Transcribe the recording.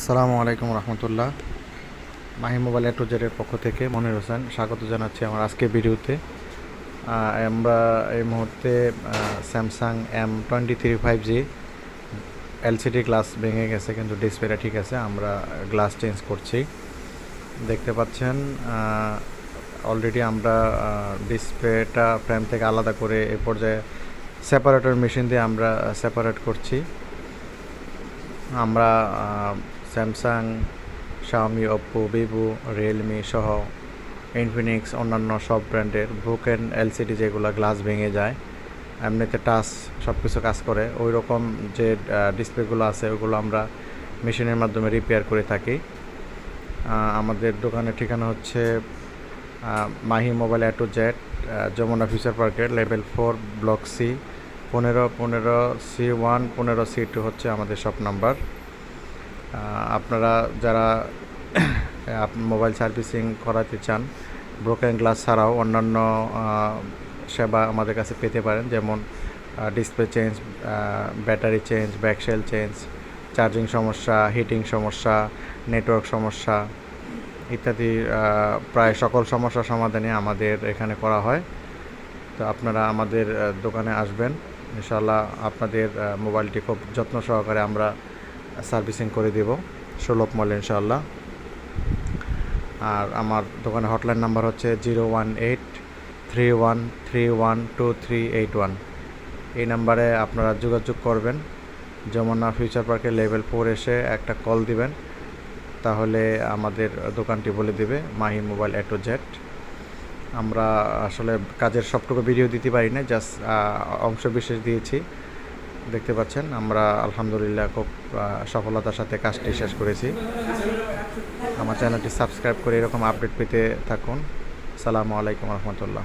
আসসালামু আলাইকুম রহমতুল্লাহ। Mahi mobile A two জেডের পক্ষ থেকে মনির হোসেন স্বাগত জানাচ্ছি আমার আজকের ভিডিওতে। আমরা এই মুহূর্তে Samsung M23 5G LCD glass ভেঙে গেছে, কিন্তু ডিসপ্লেটা ঠিক আছে। আমরা গ্লাস চেঞ্জ করছি, দেখতে পাচ্ছেন। অলরেডি আমরা ডিসপ্লেটা ফ্রেম থেকে আলাদা করে এ পর্যায়ে সেপারেটর মেশিন দিয়ে আমরা সেপারেট করছি। আমরা Samsung, Xiaomi, Oppo, Vivo, Realme সহ ইনফিনিক্স অন্যান্য সব ব্র্যান্ডের ব্রোকেন এলসিডি যেগুলো গ্লাস ভেঙে যায়, এমনিতে টাচ সব কিছু কাজ করে, ওই রকম যে ডিসপ্লেগুলো আছে ওগুলো আমরা মেশিনের মাধ্যমে রিপেয়ার করে থাকি। আমাদের দোকানের ঠিকানা হচ্ছে Mahi mobile A to Z, Jamuna future পার্কের level 4 block C, 15C1 15C2 হচ্ছে আমাদের শপ নাম্বার। আপনারা যারা মোবাইল সার্ভিসিং করাতে চান, ব্রোকেন গ্লাস ছাড়াও অন্যান্য সেবা আমাদের কাছে পেতে পারেন, যেমন display change, battery change, back shell change, charging সমস্যা, হিটিং সমস্যা, নেটওয়ার্ক সমস্যা ইত্যাদি প্রায় সকল সমস্যার সমাধানই আমাদের এখানে করা হয়। তো আপনারা আমাদের দোকানে আসবেন, ইনশাআল্লাহ আপনাদের মোবাইলটি খুব যত্ন সহকারে আমরা সার্ভিসিং করে দেব সুলভ মূল্যে ইনশাআল্লাহ। আর আমার দোকানের হটলাইন নাম্বার হচ্ছে 01831312381। এই নাম্বারে আপনারা যোগাযোগ করবেন। যমুনা ফিউচার পার্কের লেভেল 4 এসে একটা কল দিবেন, তাহলে আমাদের দোকানটি বলে দেবে Mahi mobile A to Z. আমরা আসলে কাজের সবটুকু ভিডিও দিতে পারি না, জাস্ট অংশ বিশেষ দিয়েছি। দেখতে পাচ্ছেন আমরা আলহামদুলিল্লাহ খুব সফলতার সাথে কাজটি শেষ করেছি। আমার চ্যানেলটি সাবস্ক্রাইব করে এরকম আপডেট পেতে থাকুন। আসসালামু আলাইকুম রহমতুল্লাহ।